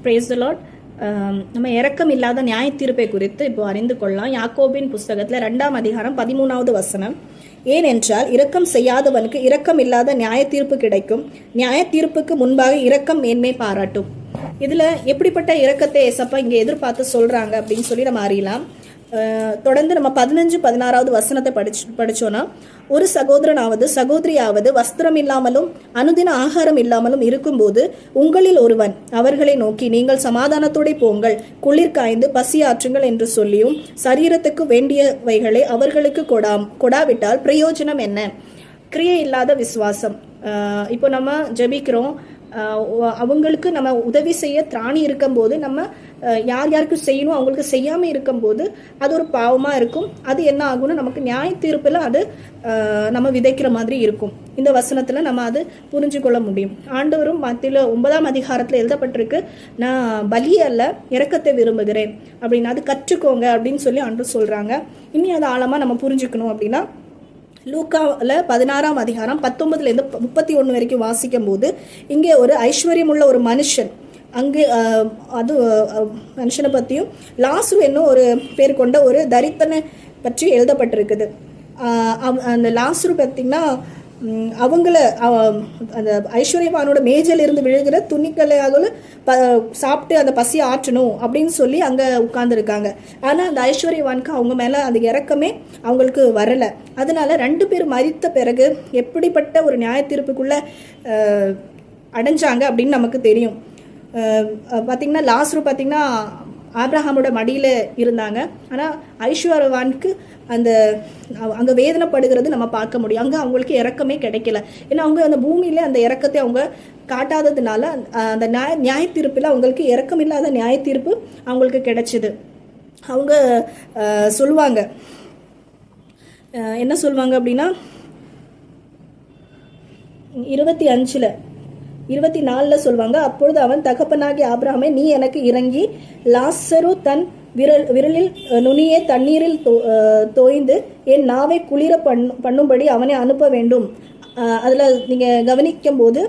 Praise the Lord. நம்ம இரக்கம் இல்லாத நியாய தீர்ப்பை குறித்து இப்போ அறிந்து கொள்ளலாம். யாக்கோபின் புஸ்தகத்தில் 2ஆம் அதிகாரம் 13வது வசனம். ஏனென்றால் இரக்கம் செய்யாதவனுக்கு இரக்கம் இல்லாத நியாய தீர்ப்பு கிடைக்கும், நியாய தீர்ப்புக்கு முன்பாக இரக்கம் மேன்மை பாராட்டும். இதில் எப்படிப்பட்ட இரக்கத்தை ஏசப்பா இங்கே எதிர்பார்த்து சொல்கிறாங்க அப்படின்னு சொல்லி நம்ம அறியலாம். தொடர்ந்து நம்ம 15-16வது வசனத்தை படிச்சோன்னா, ஒரு சகோதரனாவது சகோதரியாவது வஸ்திரம் இல்லாமலும் அனுதின ஆகாரம் இல்லாமலும் இருக்கும்போது உங்களில் ஒருவன் அவர்களை நோக்கி, நீங்கள் சமாதானத்தோടെ போங்கள், குளிர் காய்ந்து பசியாற்றுங்கள் என்று சொல்லியும் சரீரத்துக்கு வேண்டியவைகளை அவர்களுக்கு கொடாவிட்டால் பிரயோஜனம் என்ன? கிரியை இல்லாத விசுவாசம். இப்போ நம்ம ஜெபிக்கிறோம், அவங்களுக்கு நம்ம உதவி செய்ய திராணி இருக்கும்போது நம்ம யார் யாருக்கு செய்யணும் அவங்களுக்கு செய்யாமல் இருக்கும்போது அது ஒரு பாவமாக இருக்கும். அது என்ன ஆகும்னு நமக்கு நியாய தீர்ப்பில் அது நம்ம விதைக்கிற மாதிரி இருக்கும். இந்த வசனத்தில் நம்ம அது புரிஞ்சு கொள்ள முடியும். ஆண்டவரும் மத்தியில் 9ஆம் அதிகாரத்தில் எழுதப்பட்டிருக்கு, நான் பலி அல்ல இரக்கத்தை விரும்புகிறேன் அப்படின்னு, அது கற்றுக்கோங்க அப்படின்னு சொல்லி ஆண்டவர் சொல்கிறாங்க. இனி அதை ஆழமாக நம்ம புரிஞ்சுக்கணும் அப்படின்னா லூக்காவில் 16ஆம் அதிகாரம் 19லேருந்து 31 வரைக்கும் வாசிக்கும் போது இங்கே ஒரு ஐஸ்வர்யம் உள்ள ஒரு மனுஷன், அங்கே அது மனுஷனை பற்றியும் லாசுரு என்னும் ஒரு பேர் கொண்ட ஒரு தரித்திரனை பற்றி எழுதப்பட்டிருக்குது. அந்த லாசுரு பார்த்திங்கன்னா அவங்கள அந்த ஐஸ்வர்யவானோட மேஜையில் இருந்து விழுகிற துணிக்கலையாக சாப்பிட்டு அந்த பசியை ஆற்றணும் அப்படின்னு சொல்லி அங்கே உட்கார்ந்துருக்காங்க. ஆனால் அந்த ஐஸ்வர்யவானுக்கு அவங்க மேலே அந்த இறக்கமே அவங்களுக்கு வரலை. அதனால 2 பேர் மரித்த பிறகு எப்படிப்பட்ட ஒரு நியாய தீர்ப்புக்குள்ளே அடைஞ்சாங்க அப்படின்னு நமக்கு தெரியும். பார்த்திங்கன்னா லாசுரு பார்த்திங்கன்னா ஆப்ரஹாமோட மடியில் இருந்தாங்க. ஆனால் ஐஸ்வர்யவானுக்கு அங்கே வேதனைப்படுகிறது நம்ம பார்க்க முடியும். அங்கே அவங்களுக்கு இறக்கமே கிடைக்கல. ஏன்னா அவங்க அந்த பூமியில் அந்த இறக்கத்தை அவங்க காட்டாததுனால அந்த நியாய தீர்ப்பில் அவங்களுக்கு இறக்கம் இல்லாத நியாய தீர்ப்பு அவங்களுக்கு கிடைச்சிது. அவங்க சொல்லுவாங்க, என்ன சொல்லுவாங்க அப்படின்னா 24 சொல்லுவாங்க, அப்பொழுது அவன் தகப்பனாகி ஆபிரகாமே, நீ எனக்கு இறங்கி லாசரு தன் விரலில் நுனியே தண்ணீரில் தோய்ந்து என் நாவை குளிர பண்ணும்படி அவனை அனுப்ப வேண்டும். அதில் நீங்கள் கவனிக்கும் போது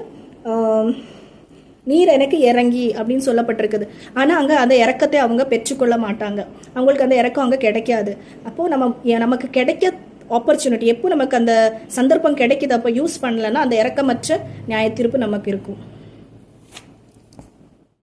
நீர் எனக்கு இறங்கி அப்படின்னு சொல்லப்பட்டிருக்குது. ஆனால் அங்கே அந்த இறக்கத்தை அவங்க பெற்றுக்கொள்ள மாட்டாங்க. அவங்களுக்கு அந்த இறக்கம் அங்கே கிடைக்காது. அப்போது நமக்கு கிடைக்க ஆப்பர்ச்சுனிட்டி எப்போ நமக்கு அந்த சந்தர்ப்பம் கிடைக்குது அப்போ யூஸ் பண்ணலன்னா அந்த இறக்கமற்ற நியாய தீர்ப்பு நமக்கு இருக்கும்.